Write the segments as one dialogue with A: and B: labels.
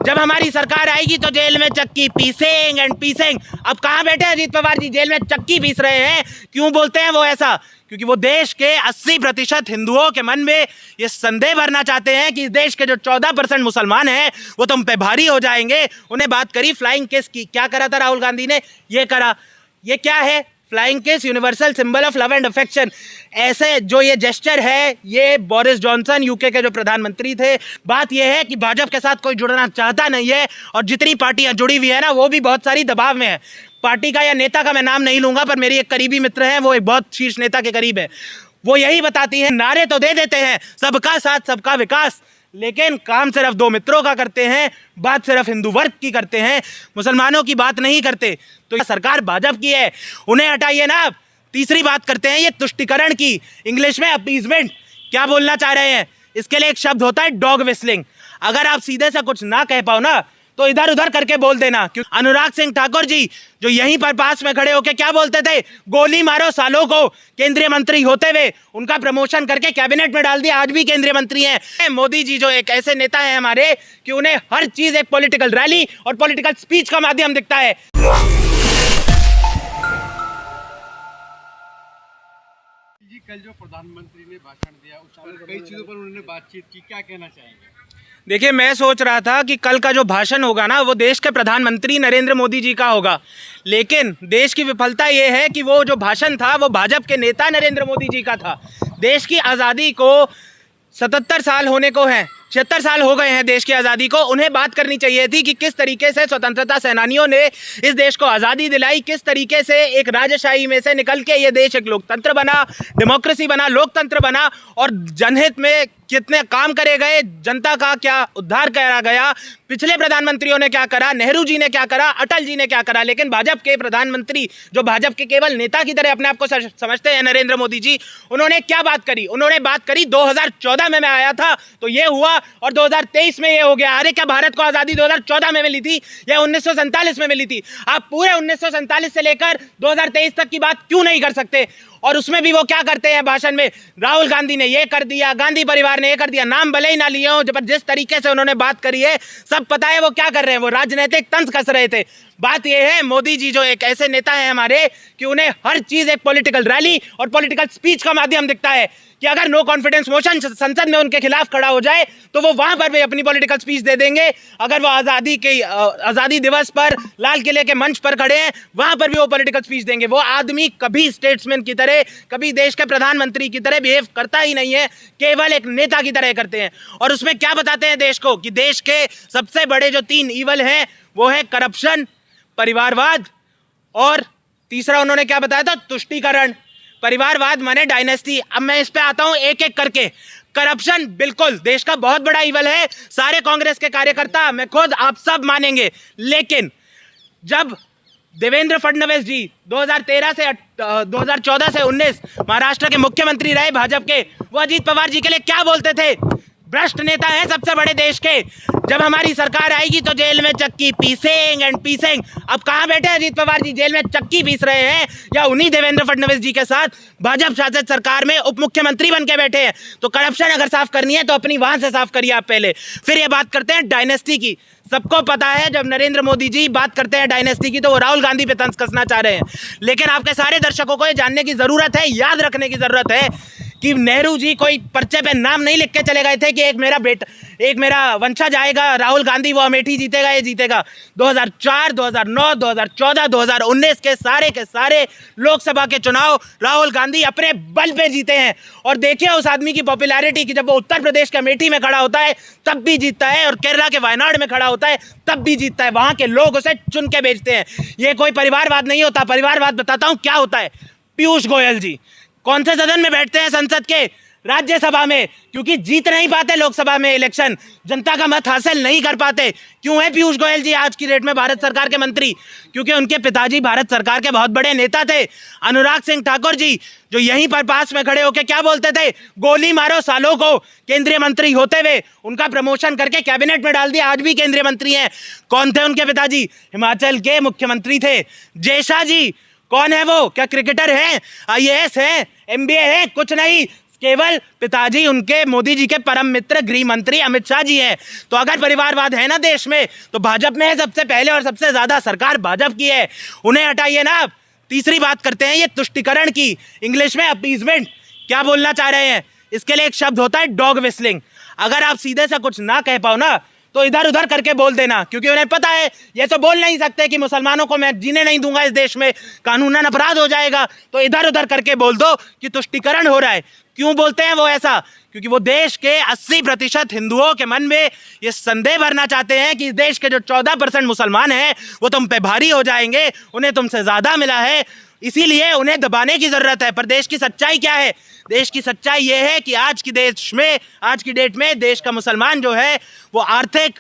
A: जब हमारी सरकार आएगी तो जेल में चक्की पीसेंगे एंड पीसेंगे। अब कहाँ बैठे अजीत पवार जी? जेल में चक्की पीस रहे हैं। क्यों बोलते हैं वो ऐसा? क्योंकि वो देश के 80% हिंदुओं के मन में ये संदेह भरना चाहते हैं कि इस देश के जो 14% मुसलमान हैं वो तुम पे भारी हो जाएंगे। उन्हें बात करी फ्लाइंग किस की। क्या करा था राहुल गांधी ने? ये करा। ये क्या है? Flying kiss, universal symbol of love and affection. ऐसे जो ये जेस्चर है, ये बोरिस जॉनसन यूके के जो प्रधानमंत्री थे। बात ये है कि भाजपा के साथ कोई जुड़ना चाहता नहीं है और जितनी पार्टियां जुड़ी हुई है ना वो भी बहुत सारी दबाव में है। पार्टी का या नेता का मैं नाम नहीं लूंगा, पर मेरी एक करीबी मित्र है, वो एक बहुत शीर्ष नेता के करीब है। वो यही बताती है, नारे तो दे देते हैं सबका साथ सबका विकास, लेकिन काम सिर्फ दो मित्रों का करते हैं, बात सिर्फ हिंदू वर्ग की करते हैं, मुसलमानों की बात नहीं करते। तो सरकार भाजपा की है, उन्हें हटाइए ना। तीसरी बात करते हैं ये तुष्टिकरण की, इंग्लिश में अपीजमेंट। क्या बोलना चाह रहे हैं? इसके लिए एक शब्द होता है डॉग विस्लिंग। अगर आप सीधे से कुछ ना कह पाओ ना तो इधर उधर करके बोल देना। क्यों? अनुराग सिंह ठाकुर जी जो यहीं पर पास में खड़े होके क्या बोलते थे? गोली मारो सालों को। केंद्रीय मंत्री होते हुए उनका प्रमोशन करके कैबिनेट में डाल दिया, आज भी केंद्रीय मंत्री हैं। मोदी जी जो एक ऐसे नेता हैं हमारे कि उन्हें हर चीज एक पॉलिटिकल रैली और पॉलिटिकल स्पीच का माध्यम दिखता है।
B: जी कल जो प्रधानमंत्री ने भाषण दिया उस पर कई चीजों पर उन्होंने बातचीत की, क्या कहना चाहेंगे?
A: देखिए, मैं सोच रहा था कि कल का जो भाषण होगा ना वो देश के प्रधानमंत्री नरेंद्र मोदी जी का होगा, लेकिन देश की विफलता ये है कि वो जो भाषण था वो भाजपा के नेता नरेंद्र मोदी जी का था। देश की आज़ादी को 77 साल होने को हैं, 76 साल हो गए हैं देश की आज़ादी को। उन्हें बात करनी चाहिए थी कि किस तरीके से स्वतंत्रता सेनानियों ने इस देश को आज़ादी दिलाई, किस तरीके से एक राजशाही में से निकल के ये देश एक लोकतंत्र बना, डेमोक्रेसी बना, लोकतंत्र बना, और जनहित में कितने काम करे गए, जनता का क्या उद्धार करा गया, पिछले प्रधानमंत्रियों ने क्या करा, नेहरू जी ने क्या करा, अटल जी ने क्या करा। लेकिन भाजपा के प्रधानमंत्री जो भाजपा के केवल नेता की तरह अपने आप को समझते हैं, नरेंद्र मोदी जी, उन्होंने क्या बात करी? उन्होंने बात करी 2014 में मैं आया था तो ये हुआ और 2023 में ये हो गया। अरे क्या भारत को आज़ादी 2014 में मिली थी या 1947 में मिली थी? आप पूरे 1947 से लेकर 2023 तक की बात क्यों नहीं कर सकते? और उसमें भी वो क्या करते हैं भाषण में? राहुल गांधी ने ये कर दिया, गांधी परिवार ने ये कर दिया, नाम भले ही ना लिए हो, जब जिस तरीके से उन्होंने बात करी है सब पता है वो क्या कर रहे हैं। वो राजनीतिक तंज कस रहे थे। बात यह है, मोदी जी जो एक ऐसे नेता हैं हमारे कि उन्हें हर चीज एक पॉलिटिकल रैली और पॉलिटिकल स्पीच का माध्यम दिखता है कि अगर नो कॉन्फिडेंस मोशन संसद में उनके खिलाफ खड़ा हो जाए तो वो वहां पर भी अपनी पॉलिटिकल स्पीच दे देंगे। अगर वो आज़ादी दिवस पर लाल किले के मंच पर खड़े हैं वहां पर भी वो पॉलिटिकल स्पीच देंगे। वो आदमी कभी स्टेट्समैन की तरह, कभी देश के प्रधानमंत्री की तरह बिहेव करता ही नहीं है, केवल एक नेता की तरह करते हैं। और उसमें क्या बताते हैं देश को कि देश के सबसे बड़े जो 3 ईवल हैं वो है करप्शन, परिवारवाद, और तीसरा उन्होंने क्या बताया था? तुष्टीकरण। परिवारवाद माने डायनेस्टी। अब मैं इस पे आता हूं एक एक करके। करप्शन बिल्कुल देश का बहुत बड़ा ईवल है, सारे कांग्रेस के कार्यकर्ता, मैं खुद, आप सब मानेंगे। लेकिन जब देवेंद्र फडणवीस जी 2014 से 19 महाराष्ट्र के मुख्यमंत्री रहे भाजपा के, वो अजीत पवार जी के लिए क्या बोलते थे? भ्रष्ट नेता है सबसे बड़े देश के, जब हमारी सरकार आएगी तो जेल में चक्की पीसेंगे एंड पीसेंगे। अब कहाँ बैठे अजीत पवार जी? जेल में चक्की पीस रहे हैं या उन्हीं देवेंद्र फडणवीस जी के साथ भाजपा शासित सरकार में उप मुख्यमंत्री बन के बैठे हैं? तो करप्शन अगर साफ करनी है तो अपनी वहां से साफ करिए आप पहले। फिर ये बात करते हैं डायनेस्टी की। सबको पता है जब नरेंद्र मोदी जी बात करते हैं डायनेस्टी की तो वो राहुल गांधी पे तंज कसना चाह रहे हैं, लेकिन आपके सारे दर्शकों को ये जानने की जरूरत है, याद रखने की जरूरत है कि नेहरू जी कोई पर्चे पे नाम नहीं लिख के चले गए थे कि एक मेरा वंशज आएगा, राहुल गांधी, वो अमेठी जीतेगा, ये जीतेगा। 2004, 2009, 2014, 2019 के सारे लोकसभा के चुनाव राहुल गांधी अपने बल पे जीते हैं। और देखिए उस आदमी की पॉपुलैरिटी कि जब वो उत्तर प्रदेश के अमेठी में खड़ा होता है तब भी जीतता है, और केरला के वायनाड में खड़ा होता है तब भी जीतता है। वहां के लोग उसे चुन के बेचते हैं। ये कोई परिवारवाद नहीं होता। परिवारवाद बताता हूं क्या होता है। पीयूष गोयल जी कौन से सदन में बैठते हैं संसद के? राज्यसभा में, क्योंकि जीत नहीं पाते लोकसभा में इलेक्शन, जनता का मत हासिल नहीं कर पाते। क्यों है पीयूष गोयल जी आज की डेट में भारत सरकार के मंत्री? क्योंकि उनके पिताजी भारत सरकार के बहुत बड़े नेता थे। अनुराग सिंह ठाकुर जी जो यहीं पर पास में खड़े होकर क्या बोलते थे? गोली मारो सालों को। केंद्रीय मंत्री होते हुए उनका प्रमोशन करके कैबिनेट में डाल दिया, आज भी केंद्रीय मंत्री हैं। कौन थे उनके पिताजी? हिमाचल के मुख्यमंत्री थे। जय शाह जी कौन है वो? क्या क्रिकेटर हैं? IAS है? MBA है? कुछ नहीं, केवल पिताजी उनके मोदी जी के परम मित्र गृह मंत्री अमित शाह जी हैं। तो अगर परिवारवाद है ना देश में, तो भाजपा में है सबसे पहले और सबसे ज्यादा सरकार भाजपा की है। उन्हें हटाइए ना। आप तीसरी बात करते हैं ये तुष्टिकरण की, इंग्लिश में अपीजमेंट। क्या बोलना चाह रहे हैं? इसके लिए एक शब्द होता है डॉग विस्लिंग। अगर आप सीधे से कुछ ना कह पाओ ना, तो इधर उधर करके बोल देना, क्योंकि उन्हें पता है ये तो बोल नहीं सकते कि मुसलमानों को मैं जीने नहीं दूंगा इस देश में, कानूनन अपराध हो जाएगा। तो इधर उधर करके बोल दो कि तुष्टिकरण हो रहा है। क्यों बोलते हैं वो ऐसा? क्योंकि वो देश के 80% हिंदुओं के मन में ये संदेह भरना चाहते हैं कि इस देश के जो 14% मुसलमान हैं वो तुम पे भारी हो जाएंगे, उन्हें तुमसे ज्यादा मिला है, इसीलिए उन्हें दबाने की जरूरत है। पर देश की सच्चाई क्या है? देश की सच्चाई ये है कि आज की डेट में देश का मुसलमान जो है वो आर्थिक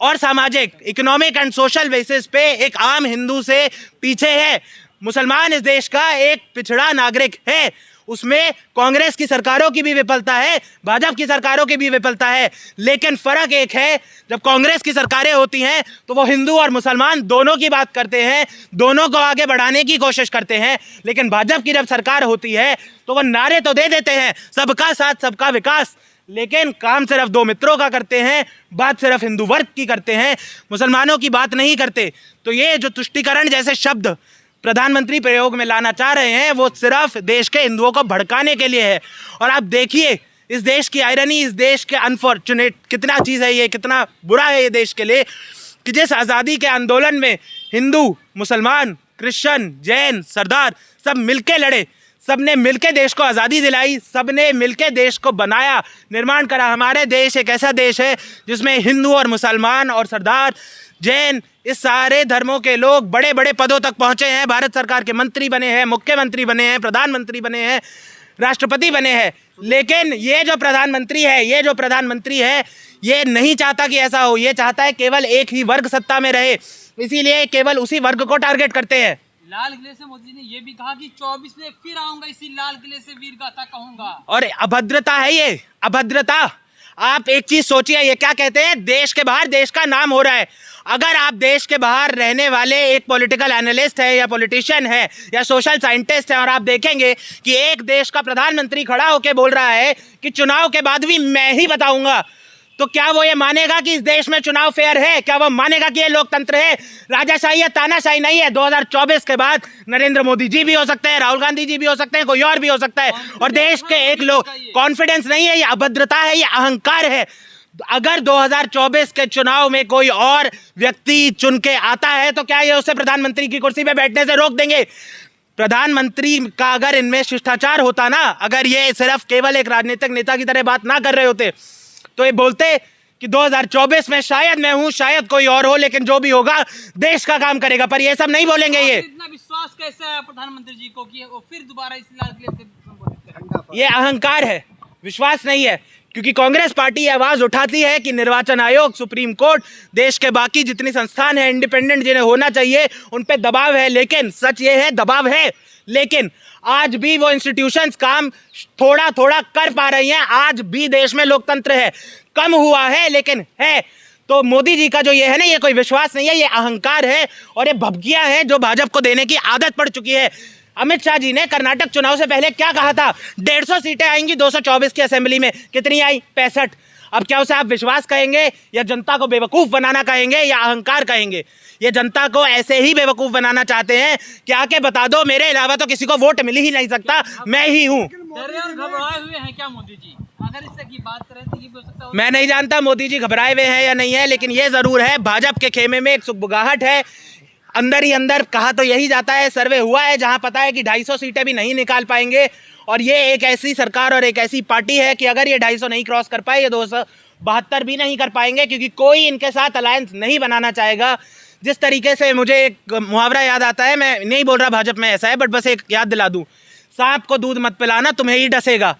A: और सामाजिक, इकोनॉमिक एंड सोशल बेसिस पे एक आम हिंदू से पीछे है। मुसलमान इस देश का एक पिछड़ा नागरिक है। उसमें कांग्रेस की सरकारों की भी विफलता है, भाजपा की सरकारों की भी विफलता है, लेकिन फर्क एक है, जब कांग्रेस की सरकारें होती हैं तो वो हिंदू और मुसलमान दोनों की बात करते हैं, दोनों को आगे बढ़ाने की कोशिश करते हैं। लेकिन भाजपा की जब सरकार होती है तो वो नारे तो दे देते हैं सबका साथ सबका विकास, लेकिन काम सिर्फ दो मित्रों का करते हैं, बात सिर्फ हिंदू वर्ग की करते हैं, मुसलमानों की बात नहीं करते। तो ये जो तुष्टिकरण जैसे शब्द प्रधानमंत्री प्रयोग में लाना चाह रहे हैं वो सिर्फ देश के हिंदुओं को भड़काने के लिए है। और आप देखिए इस देश की आयरनी, इस देश के अनफॉर्चुनेट कितना चीज़ है ये, कितना बुरा है ये देश के लिए कि जिस आज़ादी के आंदोलन में हिंदू, मुसलमान, क्रिश्चियन, जैन, सरदार सब मिलके लड़े, सबने मिलके देश को आज़ादी दिलाई, सबने मिलके देश को बनाया, निर्माण करा। हमारे देश एक ऐसा देश है जिसमें हिंदू और मुसलमान और सरदार, जैन, इस सारे धर्मों के लोग बड़े बड़े पदों तक पहुंचे हैं, भारत सरकार के मंत्री बने हैं, मुख्यमंत्री बने हैं, प्रधानमंत्री बने हैं, राष्ट्रपति बने हैं। लेकिन ये जो प्रधानमंत्री है ये नहीं चाहता कि ऐसा हो, ये चाहता है केवल एक ही वर्ग सत्ता में रहे, इसीलिए केवल उसी वर्ग को टारगेट करते हैं।
C: लाल किले से मोदी जी ने ये भी कहा कि 24 में फिर आऊंगा, इसी लाल किले से वीर गाथा कहूंगा।
A: और अभद्रता है ये, अभद्रता। आप एक चीज सोचिए, ये क्या कहते हैं, देश के बाहर देश का नाम हो रहा है। अगर आप देश के बाहर रहने वाले एक पॉलिटिकल एनालिस्ट है या पॉलिटिशियन है या सोशल साइंटिस्ट है और आप देखेंगे कि एक देश का प्रधानमंत्री खड़ा होकर बोल रहा है कि चुनाव के बाद भी मैं ही बताऊंगा, तो क्या वो ये मानेगा कि इस देश में चुनाव फेयर है? क्या वो मानेगा कि ये लोकतंत्र है? राजाशाही या तानाशाही नहीं है। 2024 के बाद नरेंद्र मोदी जी भी हो सकते हैं, राहुल गांधी जी भी हो सकते हैं, कोई और भी हो सकता है। और देश के एक लोग, कॉन्फिडेंस नहीं है, ये अभद्रता है, ये अहंकार है। अगर 2024 के चुनाव में कोई और व्यक्ति चुन के आता है तो क्या ये उसे प्रधानमंत्री की कुर्सी पे बैठने से रोक देंगे? प्रधानमंत्री का अगर इनमें शिष्टाचार होता ना, अगर ये सिर्फ केवल एक राजनीतिक नेता की तरह बात ना कर रहे होते, तो ये बोलते कि 2024 में शायद मैं हूं, शायद कोई और हो, लेकिन जो भी होगा देश का काम करेगा। पर ये सब नहीं बोलेंगे। ये
C: इतना विश्वास कैसे है प्रधानमंत्री जी को कि वो फिर दोबारा इस लाल किले से?
A: ये अहंकार है, विश्वास नहीं है। क्योंकि कांग्रेस पार्टी आवाज उठाती है कि निर्वाचन आयोग, सुप्रीम कोर्ट, देश के बाकी जितनी संस्थान हैं इंडिपेंडेंट जिन्हें होना चाहिए, उन पे दबाव है। लेकिन सच ये है, दबाव है, लेकिन आज भी वो इंस्टीट्यूशंस काम थोड़ा थोड़ा कर पा रही हैं। आज भी देश में लोकतंत्र है, कम हुआ है लेकिन है। तो मोदी जी का जो ये है ना, ये कोई विश्वास नहीं है, ये अहंकार है और ये भभकियां हैं जो भाजपा को देने की आदत पड़ चुकी है। अमित शाह जी ने कर्नाटक चुनाव से पहले क्या कहा था? 150 सीटें आएंगी 224 की असेंबली में। कितनी आई? 65। अब क्या उसे आप विश्वास कहेंगे या जनता को बेवकूफ़ बनाना कहेंगे या अहंकार कहेंगे? ये जनता को ऐसे ही बेवकूफ़ बनाना चाहते हैं कि आके बता दो मेरे अलावा तो किसी को वोट मिल ही नहीं सकता, मैं ही हूँ।
C: घबराए हुए हैं क्या मोदी जी? अगर इससे की बात करें तो ये भी हो सकता है।
A: मैं नहीं जानता मोदी जी घबराए हुए हैं या नहीं है, लेकिन ये ज़रूर है भाजपा के खेमे में एक सुगबुगाहट है। अंदर ही अंदर कहा तो यही जाता है, सर्वे हुआ है जहां पता है कि 250 सीटें भी नहीं निकाल पाएंगे। और ये एक ऐसी सरकार और एक ऐसी पार्टी है कि अगर ये 250 नहीं क्रॉस कर पाए, ये 272 भी नहीं कर पाएंगे, क्योंकि कोई इनके साथ अलायंस नहीं बनाना चाहेगा। जिस तरीके से मुझे एक मुहावरा याद आता है, मैं नहीं बोल रहा भाजपा में ऐसा है, बट बस एक याद दिला दूं, सांप को दूध मत पिलाना, तुम्हें ही डसेगा।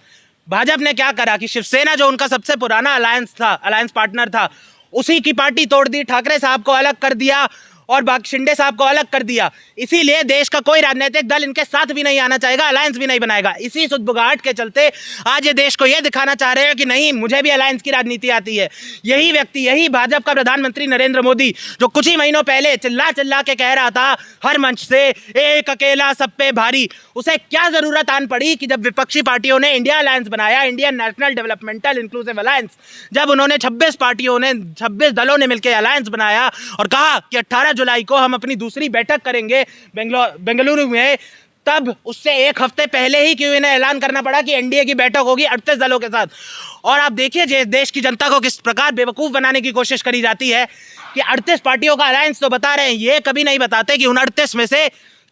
A: भाजपा ने क्या करा कि शिवसेना जो उनका सबसे पुराना अलायंस पार्टनर था, उसी की पार्टी तोड़ दी, ठाकरे साहब को अलग कर दिया और शिंदे साहब को अलग कर दिया। इसीलिए देश का कोई राजनीतिक दल इनके साथ भी नहीं आना चाहेगा, अलायंस भी नहीं बनाएगा। इसी सुदबुगाहट के चलते आज ये देश को ये दिखाना चाह रहे हो कि नहीं, मुझे भी अलायंस की राजनीति आती है। यही व्यक्ति, यही भाजपा का प्रधानमंत्री नरेंद्र मोदी, जो कुछ ही महीनों पहले चिल्ला चिल्ला के कह रहा था हर मंच से एक अकेला सब पे भारी, उसे क्या जरूरत आन पड़ी कि जब विपक्षी पार्टियों ने इंडिया अलायंस बनाया, Indian national developmental inclusive alliance, जब उन्होंने 26 दलों ने मिलकर अलायंस बनाया और कहा कि 18 जुलाई को हम अपनी दूसरी बैठक करेंगे बेंगलुरु में, तब उससे एक हफ्ते पहले ही क्यों इन्हें ऐलान करना पड़ा कि एनडीए की बैठक होगी 38 दलों के साथ। और आप देखिए देश की जनता को किस प्रकार बेवकूफ़ बनाने की कोशिश करी जाती है कि 38 पार्टियों का अलायंस तो बता रहे हैं, ये कभी नहीं बताते कि उन 38 में से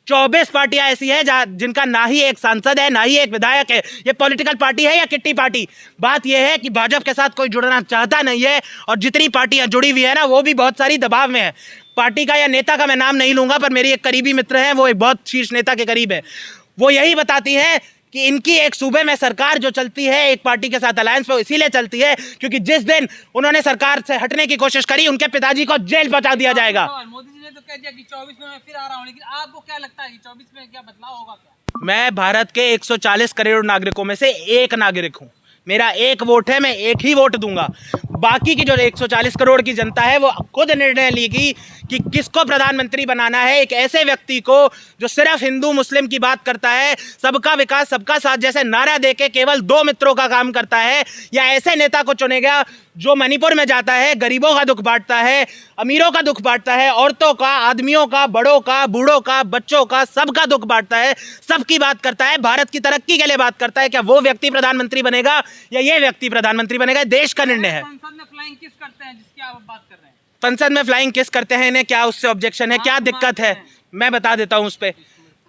A: 24 पार्टियां ऐसी हैं जिनका ना ही एक सांसद है, ना ही एक विधायक है। ये पॉलिटिकल पार्टी है या किट्टी पार्टी? बात यह है कि भाजपा के साथ कोई जुड़ना चाहता नहीं है, और जितनी पार्टियां जुड़ी हुई है ना, वो भी बहुत सारी दबाव में है। पार्टी का या नेता का मैं नाम नहीं लूंगा, पर मेरी एक करीबी मित्र है, वो एक बहुत शीर्ष नेता के करीब है, वो यही बताती है कि इनकी एक सूबे में सरकार जो चलती है एक पार्टी के साथ अलायंस पे, इसीलिए चलती है क्योंकि जिस दिन उन्होंने सरकार से हटने की कोशिश करी, उनके पिताजी को जेल पहुंचा दिया जाएगा।
C: मोदी जी ने तो कह दिया कि 24 में मैं फिर आ रहा हूं, लेकिन आपको क्या लगता है कि 24 में क्या बदलाव होगा क्या?
A: मैं भारत के 140 करोड़ नागरिकों में से एक नागरिक हूं, मेरा एक वोट है, मैं एक ही वोट दूंगा। बाकी की जो 140 करोड़ की जनता है वो खुद निर्णय लेगी कि किसको प्रधानमंत्री बनाना है। एक ऐसे व्यक्ति को जो सिर्फ हिंदू मुस्लिम की बात करता है, सबका विकास सबका साथ जैसे नारा देके केवल 2 मित्रों का काम करता है, या ऐसे नेता को चुनेगा जो मणिपुर में जाता है, गरीबों का दुख बांटता है, अमीरों का दुख बांटता है, औरतों का, आदमियों का, बड़ों का, बूढ़ों का, बच्चों का, सबका दुख बांटता है, सबकी बात करता है, भारत की तरक्की के लिए बात करता है। क्या वो व्यक्ति प्रधानमंत्री बनेगा या ये व्यक्ति प्रधानमंत्री बनेगा? देश का निर्णय है।
C: संसद में फ्लाइंग किस करते हैं जिसकी आप बात कर रहे हैं?
A: संसद में फ्लाइंग किस करते हैं, इन्हें क्या उससे ऑब्जेक्शन है, क्या दिक्कत है? मैं बता देता हूं उस पर।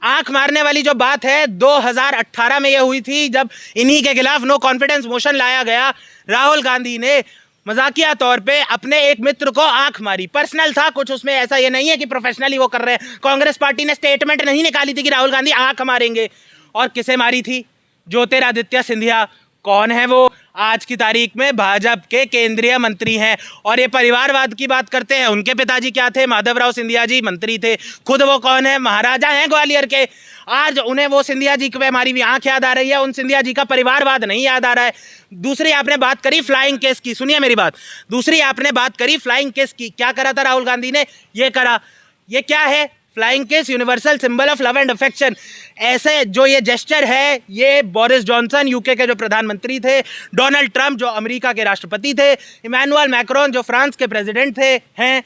A: आंख मारने वाली जो बात है 2018 में यह हुई थी, जब इन्हीं के खिलाफ नो कॉन्फिडेंस मोशन लाया गया। राहुल गांधी ने मजाकिया तौर पे अपने एक मित्र को आंख मारी, पर्सनल था कुछ उसमें, ऐसा ये नहीं है कि प्रोफेशनली वो कर रहे हैं। कांग्रेस पार्टी ने स्टेटमेंट नहीं निकाली थी कि राहुल गांधी आंख मारेंगे। और किसे मारी थी? ज्योतिरादित्य सिंधिया। कौन है वो? आज की तारीख में भाजपा के केंद्रीय मंत्री हैं। और ये परिवारवाद की बात करते हैं, उनके पिताजी क्या थे? माधवराव सिंधिया जी मंत्री थे। खुद वो कौन है? महाराजा हैं ग्वालियर के। आज उन्हें वो सिंधिया जी की हमारी भी आंख याद आ रही है, उन सिंधिया जी का परिवारवाद नहीं याद आ रहा है। दूसरी आपने बात करी फ्लाइंग केस की, सुनिए मेरी बात। दूसरी आपने बात करी फ्लाइंग केस की। क्या करा था राहुल गांधी ने? ये करा। ये क्या है? Flying case, universal symbol of love and affection. ऐसे जो ये जेस्चर है, ये बोरिस जॉनसन यूके के जो प्रधानमंत्री थे, डोनाल्ड ट्रंप जो अमेरिका के राष्ट्रपति थे, इमैनुअल मैक्रोन जो फ्रांस के प्रेसिडेंट थे हैं,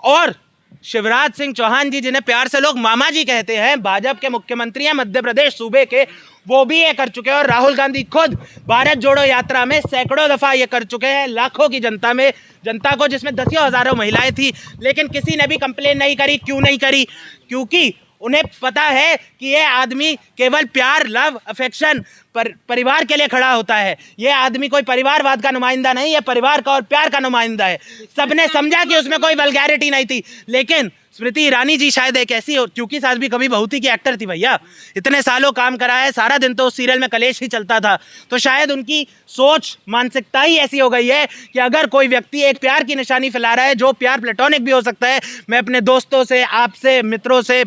A: और शिवराज सिंह चौहान जी जिन्हें प्यार से लोग मामा जी कहते हैं, भाजपा के मुख्यमंत्री हैं मध्य प्रदेश सूबे के, वो भी ये कर चुके हैं। और राहुल गांधी खुद भारत जोड़ो यात्रा में सैकड़ों दफा ये कर चुके हैं, लाखों की जनता को, जिसमें दसियों हजारों महिलाएं थी, लेकिन किसी ने भी कंप्लेन नहीं करी। क्यों नहीं करी? क्योंकि उन्हें पता है कि ये आदमी केवल प्यार, लव, अफेक्शन, परिवार के लिए खड़ा होता है। ये आदमी कोई परिवारवाद का नुमाइंदा नहीं है, परिवार का और प्यार का नुमाइंदा है। सबने समझा कि उसमें कोई वल्गैरिटी नहीं थी, लेकिन स्मृति ईरानी जी शायद एक ऐसी, क्योंकि सास भी कभी बहू थी की एक्टर थी भैया, इतने सालों काम करा है, सारा दिन तो उस सीरियल में कलेश ही चलता था, तो शायद उनकी सोच, मानसिकता ही ऐसी हो गई है कि अगर कोई व्यक्ति एक प्यार की निशानी फैला रहा है, जो प्यार प्लेटोनिक भी हो सकता है, मैं अपने दोस्तों से, आपसे, मित्रों से,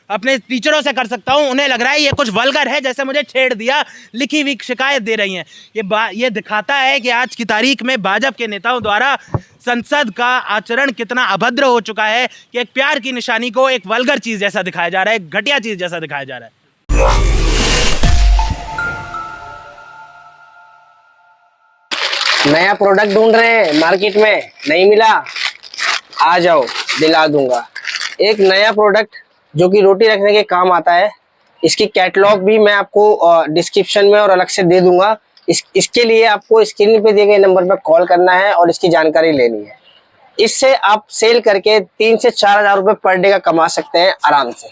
A: अपने टीचरों से कर सकता हूं, उन्हें लग रहा है ये कुछ वल्गर है, जैसे मुझे छेड़ दिया, लिखी हुई शिकायत दे रही हैं। ये दिखाता है कि आज की तारीख में भाजपा के नेताओं द्वारा संसद का आचरण कितना अभद्र हो चुका है कि एक प्यार की निशानी को एक वल्गर चीज जैसा दिखाया जा रहा है, एक घटिया चीज जैसा दिखाया जा रहा है।
D: नया प्रोडक्ट ढूंढ रहे हैं मार्केट में, नहीं मिला? आ जाओ, दिला दूंगा एक नया प्रोडक्ट जो कि रोटी रखने के काम आता है। इसकी कैटलॉग भी मैं आपको डिस्क्रिप्शन में और अलग से दे दूंगा। इसके लिए आपको स्क्रीन पे दिए गए नंबर पर कॉल करना है और इसकी जानकारी लेनी है। इससे आप सेल करके 3 से 4 हज़ार रुपये पर डे का कमा सकते हैं आराम से।